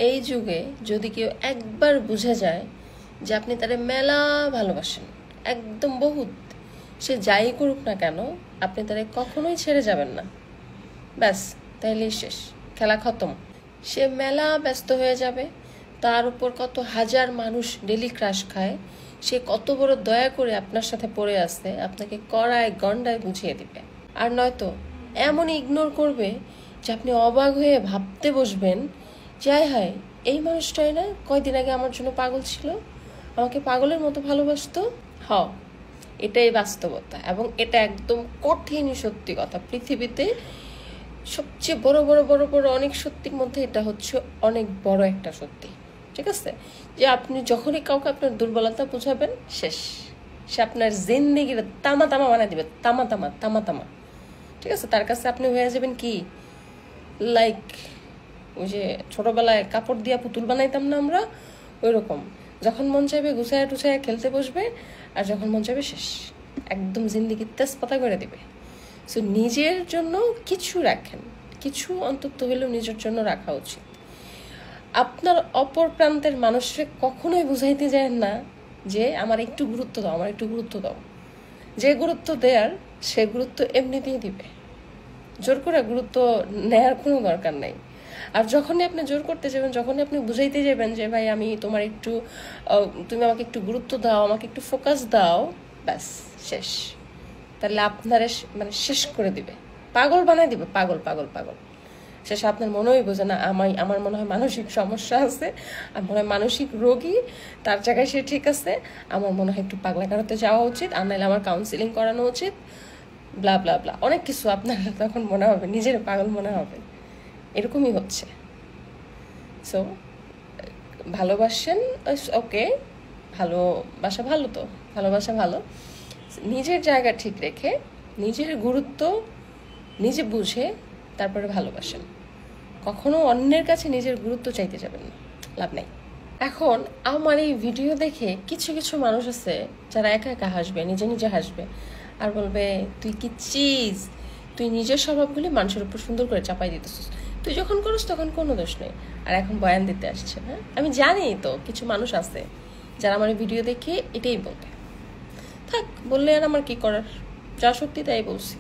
এই যুগে যদি কেউ একবার বুঝে যায় যে আপনি তারে মেলা ভালোবাসেন, একদম বহুত, সে যাই করুক না কেন আপনি তারে কখনোই ছেড়ে যাবেন না, ব্যাস তাইলেই শেষ, খেলা খতম। সে মেলা ব্যস্ত হয়ে যাবে, তার উপর কত হাজার মানুষ ডেলি ক্রাশ খায়, সে কত বড় দয়া করে আপনার সাথে পড়ে আসতে আপনাকে কড়ায় গন্ডায় বুঝিয়ে দিবে। আর নয়তো এমন ইগনোর করবে যে আপনি অবাক হয়ে ভাবতে বসবেন, যাই হয় এই মানুষটাই না কয়দিন আগে আমার জন্য পাগল ছিল, আমাকে পাগলের মতো ভালোবাসতো। এটাই বাস্তবতা, এবং এটা একদম কঠিন সত্যি কথা। পৃথিবীতে সবচেয়ে বড় বড় বড় বড় অনেক সত্যির মধ্যে এটা হচ্ছে অনেক বড় একটা সত্যি, ঠিক আছে? যে আপনি যখনই কাউকে আপনার দুর্বলতা বোঝাবেন, শেষ, সে আপনার জিন্দেগিটা তামা তামা বানায় দিবে, তামা তামা তামা তামা, ঠিক আছে? তার কাছে আপনি হয়ে যাবেন কি, লাইক ওই যে ছোটবেলায় কাপড় দিয়া পুতুল বানাইতাম না আমরা, ওই রকম। যখন মন চাইবে গুছায় টুছায় খেলতে বসবে, আর যখন মন চাইবে শেষ, একদম জিন্দেগি তেজপাতা করে দিবে। সো নিজের জন্য কিছু রাখেন, কিছু অন্তত হলেও নিজের জন্য রাখা উচিত। আপনার অপর প্রান্তের মানুষকে কখনোই বুঝাইতে যায় না যে আমার একটু গুরুত্ব দাও, আমার একটু গুরুত্ব দাও। যে গুরুত্ব দেয়ার সে গুরুত্ব এমনিতেই দিবে, জোর করে গুরুত্ব নেয়ার কোনো দরকার নাই। আর যখনই আপনি জোর করতে যাবেন, যখনই আপনি বুঝাইতে যাবেন যে ভাই আমি তোমার একটু, তুমি আমাকে একটু গুরুত্ব দাও, আমাকে একটু ফোকাস দাও, ব্যাস শেষ। তাহলে আপনারা মানে শেষ করে দিবে, পাগল বানায় দিবে, পাগল পাগল পাগল। শেষে আপনার মনেই বোঝে না আমার মনে হয় মানসিক সমস্যা আছে, আমার মনে হয় মানসিক রোগী, তার জায়গায় সে ঠিক আছে, আমার মনে হয় একটু পাগলাকারতে যাওয়া উচিত, আর নাহলে আমার কাউন্সিলিং করানো উচিত, ব্লা ব্লা ব্লা, অনেক কিছু আপনার তখন মনে হবে, নিজের পাগল মনে হবে। এরকমই হচ্ছে। সো ভালোবাসেন, ওকে, ভালোবাসা ভালো, তো ভালোবাসা ভালো, নিজের জায়গা ঠিক রেখে নিজের গুরুত্ব নিজে বুঝে তারপরে ভালোবাসেন। কখনো অন্যের কাছে নিজের গুরুত্ব চাইতে যাবেন না, লাভ নাই। এখন আমার এই ভিডিও দেখে কিছু কিছু মানুষ আছে যারা একা একা হাসবে, নিজে নিজে হাসবে, আর বলবে তুই কি চিজ, তুই নিজের স্বভাবগুলি মানুষের উপর সুন্দর করে চাপাই দিতেছিস, তুই যখন করিস তখন কোনো দোষ নেই, আর এখন বয়ান দিতে আসছে। হ্যাঁ, আমি জানি তো কিছু মানুষ আছে যারা আমার ভিডিও দেখে এটাই বলবে, থাক, বললে আর আমার কি করার, যা সত্যি তাই বলছি।